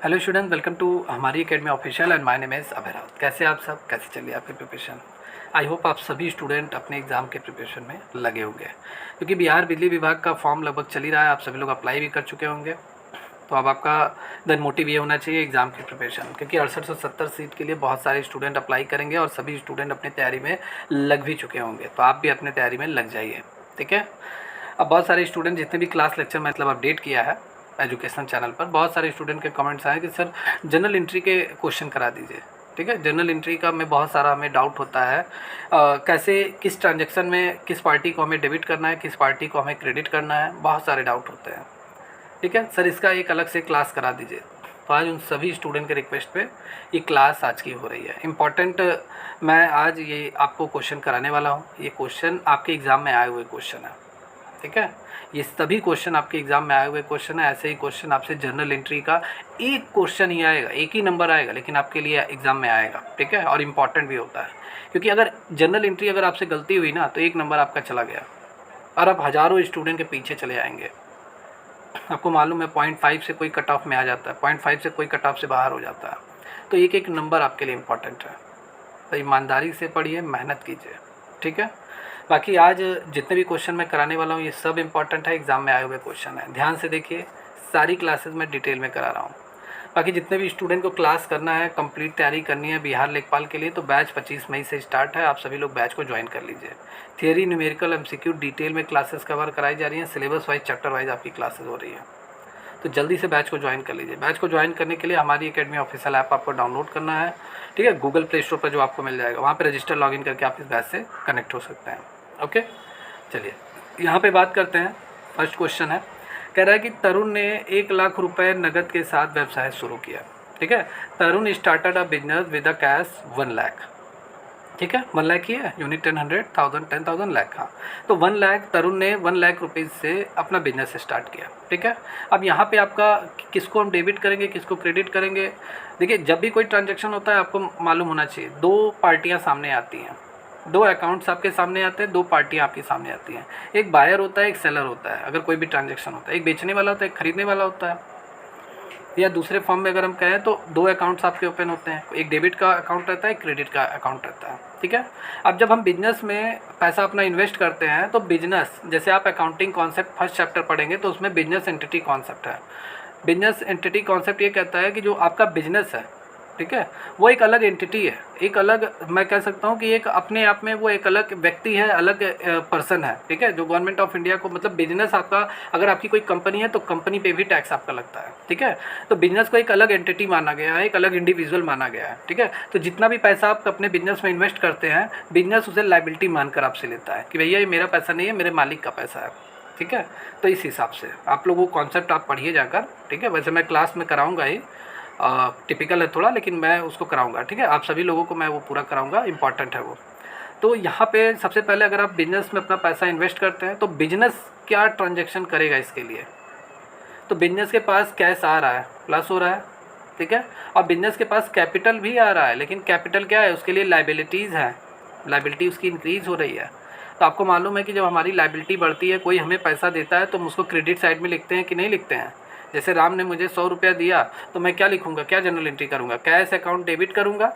Hello student, welcome to हमारी academy official and my name is Abhay Raut. कैसे आप सब, कैसे चल रही है आपकी प्रिपरेशन? आई होप आप सभी स्टूडेंट अपने एग्ज़ाम के प्रिपरेशन में लगे होंगे, क्योंकि बिहार बिजली विभाग का फॉर्म लगभग चल ही रहा है। आप सभी लोग अप्लाई भी कर चुके होंगे, तो अब आपका देन मोटिव ये होना चाहिए एग्ज़ाम की प्रिपरेशन, क्योंकि 6870 सीट के लिए बहुत सारे स्टूडेंट अप्लाई करेंगे और सभी स्टूडेंट अपनी तैयारी में लग भी चुके होंगे। तो आप भी अपनी तैयारी में लग जाइए, ठीक है। अब बहुत सारे स्टूडेंट जितने भी क्लास लेक्चर मतलब अपडेट किया है एजुकेशन चैनल पर, बहुत सारे स्टूडेंट के कमेंट्स आए कि सर जनरल एंट्री के क्वेश्चन करा दीजिए, ठीक है। जनरल एंट्री का में बहुत सारा हमें डाउट होता है, कैसे किस ट्रांजैक्शन में किस पार्टी को हमें डेबिट करना है, किस पार्टी को हमें क्रेडिट करना है, बहुत सारे डाउट होते हैं, ठीक है। सर इसका एक अलग से क्लास करा दीजिए। तो आज उन सभी स्टूडेंट के रिक्वेस्ट पे ये क्लास आज की हो रही है। इम्पॉर्टेंट मैं आज ये आपको क्वेश्चन कराने वाला हूँ। ये क्वेश्चन आपके एग्ज़ाम में आए हुए क्वेश्चन है, ठीक है। ये सभी क्वेश्चन आपके एग्जाम में आए हुए क्वेश्चन है। ऐसे ही क्वेश्चन आपसे जनरल एंट्री का एक क्वेश्चन ही आएगा, एक ही नंबर आएगा, लेकिन आपके लिए एग्जाम में आएगा, ठीक है। और इम्पॉर्टेंट भी होता है, क्योंकि अगर जनरल एंट्री अगर आपसे गलती हुई ना तो एक नंबर आपका चला गया और आप हज़ारों स्टूडेंट के पीछे चले आएंगे। आपको मालूम है 0.5 से कोई कट ऑफ में आ जाता है, 0.5 से कोई कट ऑफ से बाहर हो जाता है। तो एक एक नंबर आपके लिए इम्पॉर्टेंट है। तो ईमानदारी से पढ़िए, मेहनत कीजिए, ठीक है। बाकी आज जितने भी क्वेश्चन मैं कराने वाला हूँ ये सब इम्पॉर्टेंट है, एग्ज़ाम में आए हुए क्वेश्चन है। ध्यान से देखिए, सारी क्लासेस मैं डिटेल में करा रहा हूँ। बाकी जितने भी स्टूडेंट को क्लास करना है, कंप्लीट तैयारी करनी है बिहार लेखपाल के लिए, तो बैच 25 मई से स्टार्ट है। आप सभी लोग बैच को ज्वाइन कर लीजिए। थियरी, न्यूमेरिकल, एमसीक्यू डिटेल में क्लासेस कवर कराई जा रही हैं। सिलेबस वाइज, चैप्टर वाइज आपकी क्लासेस हो रही है। तो जल्दी से बैच को ज्वाइन कर लीजिए। बैच को ज्वाइन करने के लिए हमारी अकेडमी ऑफिशियल ऐप आपको डाउनलोड करना है, ठीक है। गूगल प्ले स्टोर पर जो आपको मिल जाएगा, वहाँ पे रजिस्टर लॉगिन करके आप इस बैच से कनेक्ट हो सकते हैं, ओके। चलिए यहाँ पे बात करते हैं। फर्स्ट क्वेश्चन है, कह रहा है कि तरुण ने 1 लाख रुपए नगद के साथ व्यवसाय शुरू किया, ठीक है। Tarun started a business with a cash 1 lakh, ठीक है। 1 लाख ही है, यूनिट 10, 100,000, 10,000 लाख। हाँ, तो 1 लाख तरुण ने 1 लाख रुपीज़ से अपना बिजनेस स्टार्ट किया, ठीक है। अब यहाँ पे आपका किसको हम डेबिट करेंगे, किसको क्रेडिट करेंगे? देखिए, जब भी कोई ट्रांजैक्शन होता है आपको मालूम होना चाहिए, दो पार्टियाँ सामने आती हैं, दो अकाउंट्स आपके सामने आते हैं, दो पार्टियाँ आपके सामने आती हैं। एक बायर होता है, एक सेलर होता है। अगर कोई भी ट्रांजैक्शन होता है, एक बेचने वाला होता है, एक खरीदने वाला होता है। या दूसरे फॉर्म में अगर हम कहें तो दो अकाउंट्स आपके ओपन होते हैं, एक डेबिट का अकाउंट रहता है, एक क्रेडिट का अकाउंट रहता है, ठीक है। अब जब हम बिजनेस में पैसा अपना इन्वेस्ट करते हैं तो बिजनेस, जैसे आप अकाउंटिंग कॉन्सेप्ट फर्स्ट चैप्टर पढ़ेंगे तो उसमें बिजनेस एंटिटी कॉन्सेप्ट है। बिजनेस एंटिटी कॉन्सेप्ट ये कहता है कि जो आपका बिजनेस है, ठीक है, वो एक अलग एंटिटी है, एक अलग, मैं कह सकता हूँ कि एक अपने आप में वो एक अलग व्यक्ति है, अलग पर्सन है, ठीक है। जो गवर्नमेंट ऑफ इंडिया को, मतलब बिजनेस आपका, अगर आपकी कोई कंपनी है तो कंपनी पे भी टैक्स आपका लगता है, ठीक है। तो बिजनेस को एक अलग एंटिटी माना गया है, एक अलग इंडिविजुअल माना गया है, ठीक है। तो जितना भी पैसा आप अपने बिजनेस में इन्वेस्ट करते हैं, बिजनेस उसे लाइबिलिटी मानकर आपसे लेता है कि भैया ये मेरा पैसा नहीं है, मेरे मालिक का पैसा है, ठीक है। तो इस हिसाब से आप लोग वो कॉन्सेप्ट आप पढ़िए जाकर, ठीक है। वैसे मैं क्लास में कराऊंगा ही, टिपिकल है थोड़ा, लेकिन मैं उसको कराऊंगा, ठीक है। आप सभी लोगों को मैं वो पूरा कराऊंगा, इंपॉर्टेंट है वो। तो यहाँ पे सबसे पहले अगर आप बिजनेस में अपना पैसा इन्वेस्ट करते हैं तो बिजनेस क्या ट्रांजैक्शन करेगा इसके लिए? तो बिजनेस के पास कैश आ रहा है, प्लस हो रहा है, ठीक है। और बिजनेस के पास कैपिटल भी आ रहा है, लेकिन कैपिटल क्या है, उसके लिए लाइबिलिटीज़ है, लाइबिलिटी उसकी इंक्रीज़ हो रही है। तो आपको मालूम है कि जब हमारी लाइबिलिटी बढ़ती है, कोई हमें पैसा देता है तो हम उसको क्रेडिट साइड में लिखते हैं कि नहीं लिखते हैं? जैसे राम ने मुझे 100 रुपया दिया तो मैं क्या लिखूंगा, क्या जनरल एंट्री करूंगा? कैश अकाउंट डेबिट करूंगा।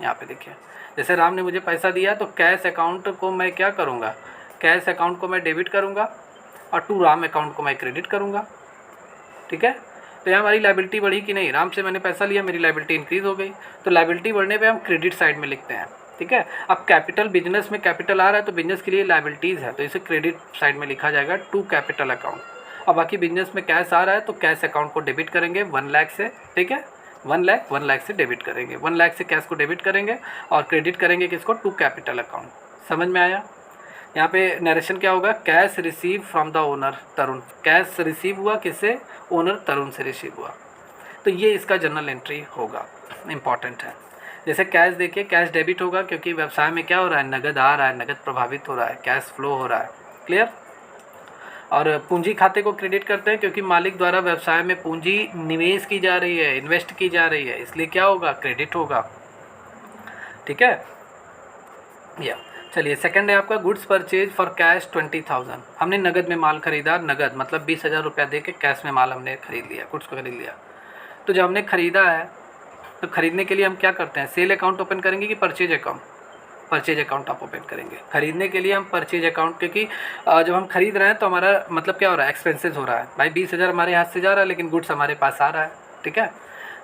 यहाँ पे देखिए, जैसे राम ने मुझे पैसा दिया तो कैश अकाउंट को मैं क्या करूंगा, कैश अकाउंट को मैं डेबिट करूंगा और टू राम अकाउंट को मैं क्रेडिट करूंगा, ठीक है। तो यहाँ हमारी लाइबिलिटी बढ़ी कि नहीं? राम से मैंने पैसा लिया, मेरी लाइबिलिटी इंक्रीज़ हो गई। तो लाइबिलिटी बढ़ने पे हम क्रेडिट साइड में लिखते हैं, ठीक है। अब कैपिटल, बिजनेस में कैपिटल आ रहा है तो बिजनेस के लिए लाइबिलिटीज़ है, तो इसे क्रेडिट साइड में लिखा जाएगा, टू कैपिटल अकाउंट। और बाकी बिजनेस में कैश आ रहा है तो कैश अकाउंट को डेबिट करेंगे 1 लाख से, ठीक है। 1 लाख से डेबिट करेंगे, 1 लाख से कैश को डेबिट करेंगे और क्रेडिट करेंगे किसको? To capital account. समझ में आया? यहाँ पे नरेशन क्या होगा? Cash receive from the owner Tarun. Cash receive हुआ किससे? ओनर तरुण से रिसीव हुआ। तो ये इसका जनरल एंट्री होगा, इंपॉर्टेंट है। जैसे कैश देखिए, कैश डेबिट होगा क्योंकि व्यवसाय में क्या हो रहा है, नगद आ रहा है, नगद प्रभावित हो रहा है, कैश फ्लो हो रहा है, क्लियर। और पूंजी खाते को क्रेडिट करते हैं क्योंकि मालिक द्वारा व्यवसाय में पूंजी निवेश की जा रही है, इन्वेस्ट की जा रही है, इसलिए क्या होगा? क्रेडिट होगा, ठीक है। या चलिए, सेकंड है आपका गुड्स परचेज फॉर कैश 20,000। हमने नगद में माल खरीदा, नगद मतलब 20,000 रुपया दे के कैश में माल हमने खरीद लिया, गुड्स को खरीद लिया। तो जब हमने ख़रीदा है तो ख़रीदने के लिए हम क्या करते हैं, सेल अकाउंट ओपन करेंगे कि परचेज अकाउंट? परचेज अकाउंट आप ओपन करेंगे। खरीदने के लिए हम परचेज अकाउंट, क्योंकि जब हम खरीद रहे हैं तो हमारा मतलब क्या हो रहा है, एक्सपेंसेस हो रहा है। भाई 20,000 हमारे हाथ से जा रहा है लेकिन गुड्स हमारे पास आ रहा है, ठीक है।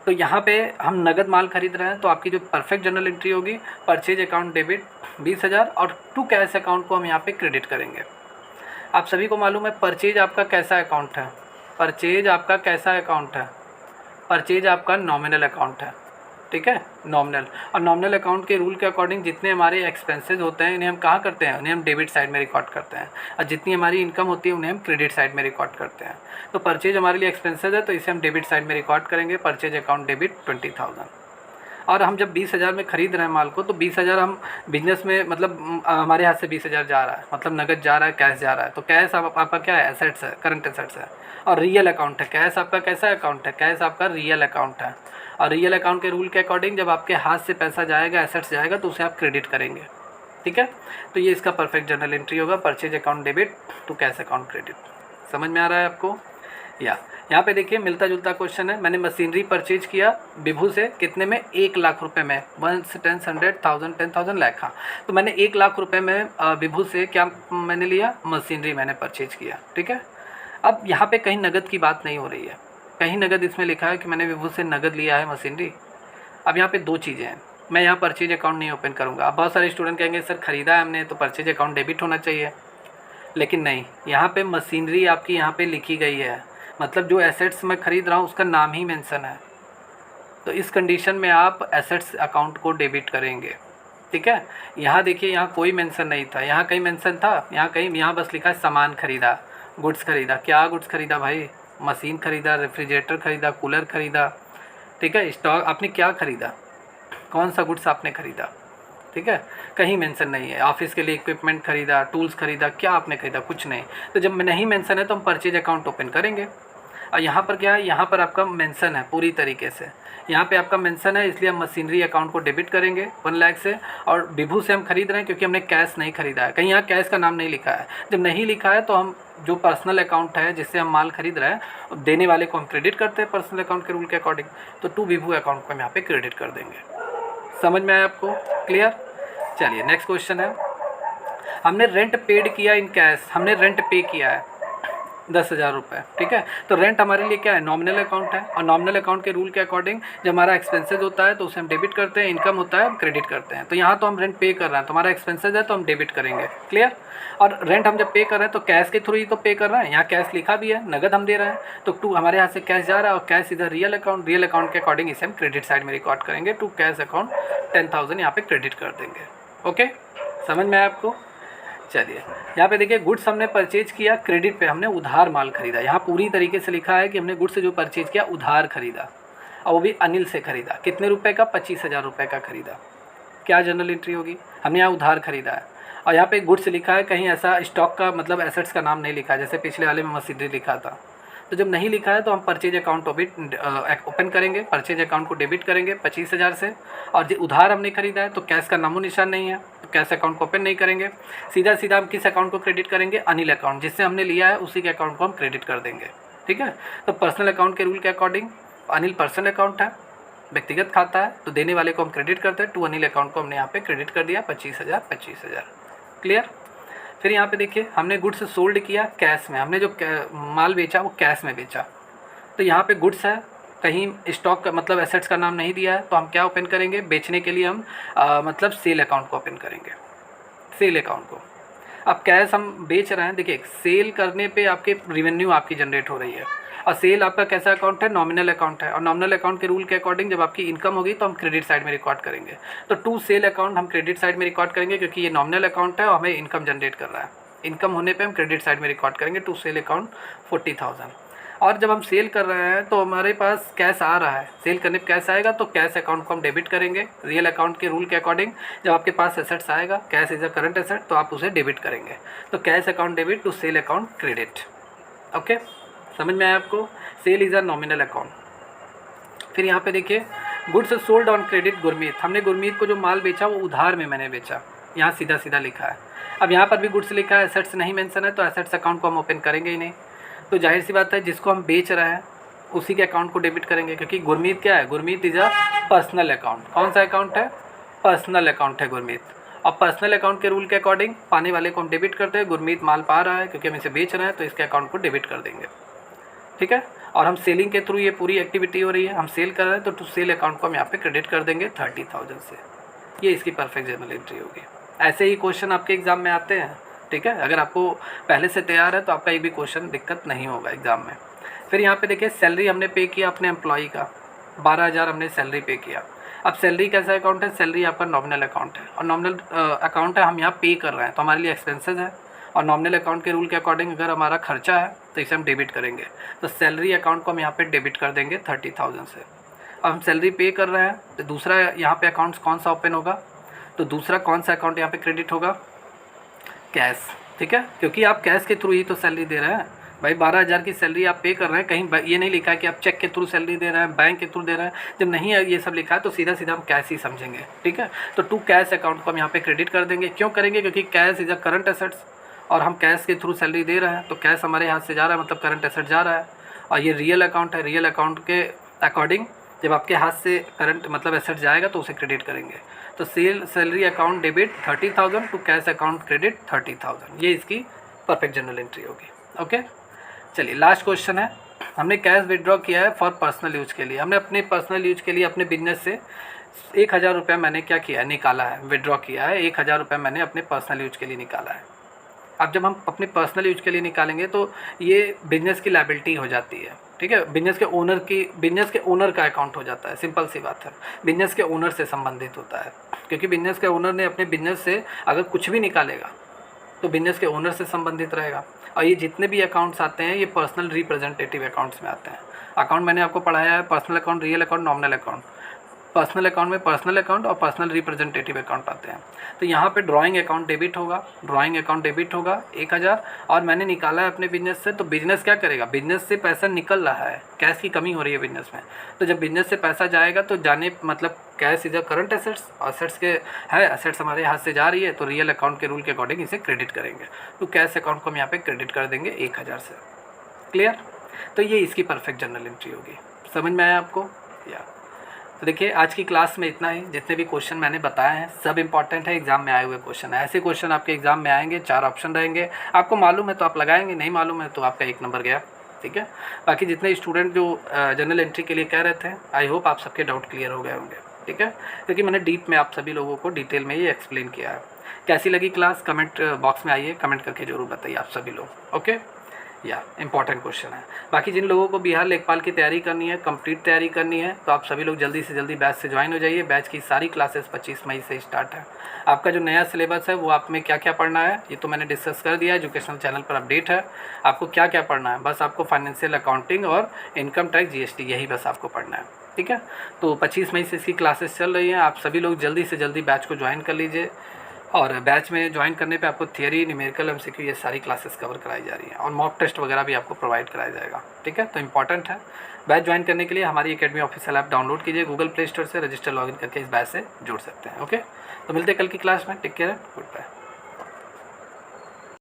तो यहाँ पे हम नगद माल खरीद रहे हैं तो आपकी जो परफेक्ट जर्नल एंट्री होगी, परचेज अकाउंट डेबिट 20,000 और टू कैश अकाउंट को हम यहाँ पे क्रेडिट करेंगे। आप सभी को मालूम है परचेज आपका कैसा अकाउंट है, परचेज आपका कैसा अकाउंट है, परचेज आपका नॉमिनल अकाउंट है, ठीक है, नॉमिनल। और नॉमिनल अकाउंट के रूल के अकॉर्डिंग जितने हमारे एक्सपेंसेस होते हैं इन्हें हम कहाँ करते हैं, उन्हें हम डेबिट साइड में रिकॉर्ड करते हैं, और जितनी हमारी इनकम होती है उन्हें हम क्रेडिट साइड में रिकॉर्ड करते हैं। तो परचेज हमारे लिए एक्सपेंसेस है तो इसे हम डेबिट साइड में रिकॉर्ड करेंगे, परचेज अकाउंट डेबिट 20,000। और हम जब 20,000 में ख़रीद रहे हैं माल को तो 20,000 हम बिजनेस में मतलब हमारे हाथ से 20,000 जा रहा है, मतलब नगद जा रहा है, कैश जा रहा है। तो कैश आपका क्या है, एसेट्स है, करंट एसेट्स है। और रियल अकाउंट है, कैश आपका कैसा अकाउंट है, कैश आपका रियल अकाउंट है। और रियल अकाउंट के रूल के अकॉर्डिंग जब आपके हाथ से पैसा जाएगा, एसेट्स जाएगा, तो उसे आप क्रेडिट करेंगे, ठीक है। तो ये इसका परफेक्ट जर्नल एंट्री होगा, purchase account debit to cash account credit. समझ में आ रहा है आपको? या यहाँ पे देखिए मिलता जुलता क्वेश्चन है। मैंने मशीनरी परचेज किया विभू से, कितने में, 1 लाख रुपए में, 1 10 100 1000 10,000 लाख। हाँ, तो मैंने 1 लाख रुपए में विभू से क्या मैंने लिया, मशीनरी मैंने परचेज किया, ठीक है। अब यहाँ पे कहीं नगद की बात नहीं हो रही है, कहीं नगद इसमें लिखा है कि मैंने विभू से नगद लिया है मशीनरी। अब यहाँ पे दो चीज़ें हैं, मैं यहाँ परचेज अकाउंट नहीं ओपन करूँगा। अब बहुत सारे स्टूडेंट कहेंगे सर ख़रीदा है हमने तो परचेज अकाउंट डेबिट होना चाहिए, लेकिन नहीं, यहाँ पे मशीनरी आपकी यहाँ पे लिखी गई है, मतलब जो एसेट्स मैं ख़रीद रहा हूँ उसका नाम ही मेंशन है। तो इस कंडीशन में आप एसेट्स अकाउंट को डेबिट करेंगे, ठीक है। यहाँ देखिए, यहाँ कोई मेंशन नहीं था, यहाँ कहीं मेंशन था, यहाँ कहीं, यहाँ बस लिखा है सामान खरीदा, गुड्स खरीदा। क्या गुड्स खरीदा भाई, मशीन खरीदा, रेफ्रिजरेटर खरीदा, कूलर खरीदा, ठीक है। स्टॉक आपने क्या खरीदा, कौन सा गुड्स आपने खरीदा, ठीक है, कहीं मेंशन नहीं है। ऑफिस के लिए इक्विपमेंट खरीदा, टूल्स खरीदा, क्या आपने खरीदा, कुछ नहीं। तो जब नहीं मेंशन है तो हम परचेज अकाउंट ओपन करेंगे। और यहाँ पर क्या है, यहाँ पर आपका मेंशन है पूरी तरीके से, यहाँ पे आपका मेंशन है, इसलिए हम मशीनरी अकाउंट को डेबिट करेंगे 1 लाख से। और विभू से हम खरीद रहे हैं क्योंकि हमने कैश नहीं खरीदा है, कहीं यहाँ कैश का नाम नहीं लिखा है। जब नहीं लिखा है तो हम जो पर्सनल अकाउंट है जिससे हम माल खरीद रहे हैं, देने वाले को हम क्रेडिट करते हैं पर्सनल अकाउंट के रूल के अकॉर्डिंग, तो टू विभू अकाउंट को हम यहाँ पे क्रेडिट कर देंगे। समझ में आया आपको, क्लियर? चलिए नेक्स्ट क्वेश्चन है, हमने रेंट पेड किया इन कैश, हमने रेंट पे किया है 10,000 रुपये, ठीक है। तो रेंट हमारे लिए क्या है, नॉमिनल अकाउंट है। और नॉमिनल अकाउंट के रूल के अकॉर्डिंग जब हमारा एक्सपेंसेस होता है तो उसे हम डेबिट करते हैं, इनकम होता है हम क्रेडिट करते हैं। तो यहाँ तो हम रेंट पे कर रहे हैं, तो हमारा एक्सपेंसेस है तो हम डेबिट करेंगे, क्लियर। और रेंट हम जब पे कर रहे हैं तो कैश के थ्रू ही तो पे कर रहे हैं, यहाँ कैश लिखा भी है, नगद हम दे रहे हैं, तो टू हमारे हाथ से कैश जा रहा है और कैश इधर रियल अकाउंट, रियल अकाउंट के अकॉर्डिंग इसे हम क्रेडिट साइड में रिकॉर्ड करेंगे, टू कैश अकाउंट 10,000 यहाँ पे क्रेडिट कर देंगे। ओके, समझ में आया आपको? चलिए यहाँ पे देखिए, गुड्स हमने परचेज किया क्रेडिट पे, हमने उधार माल खरीदा। यहाँ पूरी तरीके से लिखा है कि हमने गुड्स से जो परचेज किया उधार खरीदा, और वो भी अनिल से खरीदा। कितने रुपए का, 25,000 रुपये का खरीदा। क्या जर्नल एंट्री होगी, हमने यहाँ उधार खरीदा है। और यहाँ पे गुड्स लिखा है, कहीं ऐसा स्टॉक का मतलब एसेट्स का नाम नहीं लिखा है, जैसे पिछले वाले में मशीनरी लिखा था। तो जब नहीं लिखा है तो हम परचेज अकाउंट ओपन करेंगे, परचेज अकाउंट को डेबिट करेंगे 25,000 से। और जो उधार हमने खरीदा है तो कैश का नामो निशान नहीं है, तो कैश अकाउंट को ओपन नहीं करेंगे। सीधा सीधा हम किस अकाउंट को क्रेडिट करेंगे, अनिल अकाउंट, जिससे हमने लिया है उसी के अकाउंट को हम क्रेडिट कर देंगे, ठीक है। तो पर्सनल अकाउंट के रूल के अकॉर्डिंग अनिल पर्सनल अकाउंट है, व्यक्तिगत खाता है, तो देने वाले को हम क्रेडिट करते हैं, टू अनिल अकाउंट को हमने यहाँ पे क्रेडिट कर दिया 25,000। क्लियर? फिर यहाँ पे देखिए, हमने गुड्स सोल्ड किया कैश में, हमने जो माल बेचा वो कैश में बेचा। तो यहाँ पे गुड्स है, कहीं स्टॉक का मतलब एसेट्स का नाम नहीं दिया है, तो हम क्या ओपन करेंगे, बेचने के लिए हम मतलब सेल अकाउंट को ओपन करेंगे, सेल अकाउंट को। अब कैश हम बेच रहे हैं, देखिए सेल करने पे आपके रेवेन्यू आपकी जनरेट हो रही है, और सेल आपका कैसा अकाउंट है, नॉमिनल अकाउंट है। और नॉमिनल अकाउंट के रूल के अकॉर्डिंग जब आपकी इनकम होगी तो हम क्रेडिट साइड में रिकॉर्ड करेंगे। तो टू सेल अकाउंट हम क्रेडिट साइड में रिकॉर्ड करेंगे, क्योंकि ये नॉमिनल अकाउंट है और हमें इनकम जनरेट कर रहा है। इनकम होने पे हम क्रेडिट साइड में रिकॉर्ड करेंगे, टू सेल अकाउंट 40,000। और जब हम सेल कर रहे हैं तो हमारे पास कैश आ रहा है, सेल करने पर कैश आएगा तो कैश अकाउंट को हम डेबिट करेंगे। रियल अकाउंट के रूल के अकॉर्डिंग जब आपके पास एसेट्स आएगा, cash is a current asset, तो आप उसे डेबिट करेंगे। तो cash account debit to sale account credit. Okay, समझ में आया आपको? Sale is a nominal account. फिर यहाँ पे देखिए, goods sold on credit Gurmeet, हमने गुरमीत को जो माल बेचा वो उधार में मैंने बेचा, यहाँ सीधा सीधा लिखा है। अब यहाँ पर भी गुड्स लिखा है, एसेट्स नहीं मेंशन है, तो एसेट्स अकाउंट को हम ओपन करेंगे ही नहीं। तो जाहिर सी बात है, जिसको हम बेच रहे हैं उसी के अकाउंट को डेबिट करेंगे, क्योंकि गुरमीत क्या है, Gurmeet is a personal account. कौन सा अकाउंट है, पर्सनल अकाउंट है गुरमीत। और पर्सनल अकाउंट के रूल के अकॉर्डिंग पाने वाले को हम डेबिट करते हैं, गुरमीत माल पा रहा है क्योंकि हम इसे बेच रहे हैं तो इसके अकाउंट को डेबिट कर देंगे, ठीक है। और हम सेलिंग के थ्रू ये पूरी एक्टिविटी हो रही है, हम सेल कर रहे हैं तो टू सेल अकाउंट को हम यहाँ पे क्रेडिट कर देंगे 30,000 से। ये इसकी परफेक्ट जर्नल एंट्री होगी। ऐसे ही क्वेश्चन आपके एग्जाम में आते हैं, ठीक है। अगर आपको पहले से तैयार है तो आपका एक भी क्वेश्चन दिक्कत नहीं होगा एग्जाम में। फिर यहाँ पे देखिए सैलरी हमने पे किया अपने एम्प्लॉई का, 12,000 हमने सैलरी पे किया। अब सैलरी कैसा अकाउंट है, सैलरी आपका नॉमिनल अकाउंट है, और नॉमिनल अकाउंट है, हम यहाँ पे कर रहे हैं तो हमारे लिए एक्सपेंसेस है। और नॉमिनल अकाउंट के रूल के अकॉर्डिंग अगर हमारा खर्चा है तो इसे हम डेबिट करेंगे, तो सैलरी अकाउंट को हम यहाँ पे डेबिट कर देंगे 30,000 से। अब हम सैलरी पे कर रहे हैं तो दूसरा यहाँ पे अकाउंट कौन सा ओपन होगा, तो दूसरा कौन सा अकाउंट यहाँ पे क्रेडिट होगा, कैश, ठीक है। क्योंकि आप कैश के थ्रू ही तो सैलरी दे रहे हैं भाई, 12,000 की सैलरी आप पे कर रहे हैं, कहीं ये नहीं लिखा है कि आप चेक के थ्रू सैलरी दे रहे हैं, बैंक के थ्रू दे रहे हैं। जब नहीं है ये सब लिखा है तो सीधा सीधा हम कैश ही समझेंगे, ठीक है। तो टू कैश अकाउंट को हम यहाँ पे क्रेडिट कर देंगे। क्यों करेंगे, क्योंकि cash is a current assets, और हम कैश के थ्रू सैलरी दे रहे हैं तो कैश हमारे हाथ से जा रहा है, मतलब करंट एसेट जा रहा है। और ये रियल अकाउंट है, रियल अकाउंट के अकॉर्डिंग जब आपके हाथ से करंट मतलब एसेट जाएगा तो उसे क्रेडिट करेंगे। तो salary account debit 30,000 to cash account credit 30,000, ये इसकी परफेक्ट जर्नल एंट्री होगी। ओके, चलिए लास्ट क्वेश्चन है। हमने कैश विड्रॉ किया है फॉर पर्सनल यूज के लिए, हमने अपने पर्सनल यूज के लिए अपने बिजनेस से 1,000 रुपये मैंने क्या किया है, निकाला है, विड्रॉ किया है। 1,000 रुपये मैंने अपने पर्सनल यूज के लिए निकाला है। अब जब हम अपने पर्सनल यूज के लिए निकालेंगे तो ये बिजनेस की लायबिलिटी हो जाती है, ठीक है। बिजनेस के ओनर का अकाउंट हो जाता है, सिंपल सी बात है, बिजनेस के ओनर से संबंधित होता है। क्योंकि बिजनेस के ओनर ने अपने बिजनेस से अगर कुछ भी निकालेगा तो बिजनेस के ओनर से संबंधित रहेगा। और ये जितने भी अकाउंट्स आते हैं ये पर्सनल रिप्रेजेंटेटिव अकाउंट्स में आते हैं। अकाउंट मैंने आपको पढ़ाया है, personal account, real account, nominal account. Personal account में पर्सनल अकाउंट और पर्सनल रिप्रेजेंटेटिव अकाउंट आते हैं। तो यहाँ पे ड्राइंग अकाउंट डेबिट होगा, ड्राइंग अकाउंट डेबिट होगा 1,000, और मैंने निकाला है अपने बिजनेस से। तो बिजनेस क्या करेगा, बिजनेस से पैसा निकल रहा है, कैश की कमी हो रही है बिजनेस में। तो जब बिजनेस से पैसा जाएगा तो जाने मतलब cash is a current assets, assets के है, एसेट्स हमारे हाथ से जा रही है तो रियल अकाउंट के रूल के अकॉर्डिंग इसे क्रेडिट करेंगे। तो कैश अकाउंट को हम यहाँ पे क्रेडिट कर देंगे 1,000 से। क्लियर, तो ये इसकी परफेक्ट जर्नल एंट्री होगी। समझ में आया आपको या? तो देखिए आज की क्लास में इतना ही। जितने भी क्वेश्चन मैंने बताए हैं सब इंपॉर्टेंट है, एग्जाम में आए हुए क्वेश्चन है। ऐसे क्वेश्चन आपके एग्जाम में आएंगे, 4 ऑप्शन रहेंगे, आपको मालूम है तो आप लगाएंगे, नहीं मालूम है तो आपका 1 नंबर गया, ठीक है। बाकी जितने स्टूडेंट जो जनरल एंट्री के लिए कह रहे थे, आई होप आप सबके डाउट क्लियर हो गए होंगे, ठीक है। क्योंकि मैंने डीप में आप सभी लोगों को डिटेल में ये एक्सप्लेन किया है। कैसी लगी क्लास, कमेंट बॉक्स में आइए, कमेंट करके जरूर बताइए आप सभी लोग। ओके, या इंपॉर्टेंट क्वेश्चन है। बाकी जिन लोगों को बिहार लेखपाल की तैयारी करनी है, कंप्लीट तैयारी करनी है, तो आप सभी लोग जल्दी से जल्दी बैच से ज्वाइन हो जाइए। बैच की सारी क्लासेस 25 मई से स्टार्ट है। आपका जो नया सिलेबस है वो आप में क्या क्या पढ़ना है ये तो मैंने डिस्कस कर दिया है, एजुकेशनल चैनल पर अपडेट है। आपको क्या क्या पढ़ना है, बस आपको फाइनेंशियल अकाउंटिंग और इनकम टैक्स GST यही बस आपको पढ़ना है, ठीक है। तो 25 मई से इसकी क्लासेस चल रही हैं। आप सभी लोग जल्दी से जल्दी बैच को ज्वाइन कर लीजिए। और बैच में ज्वाइन करने पे आपको थियरी, न्यूमेरिकल, MCQ ये सारी क्लासेस कवर कराई जा रही हैं, और मॉक टेस्ट वगैरह भी आपको प्रोवाइड कराया जाएगा, ठीक है। तो इंपॉर्टेंट है। बैच ज्वाइन करने के लिए हमारी एकेडमी ऑफिशियल ऐप डाउनलोड कीजिए, गूगल प्ले स्टोर से रजिस्टर लॉगिन करके इस बैच से जुड़ सकते हैं। ओके, तो मिलते हैं कल की क्लास में। Take care, good bye.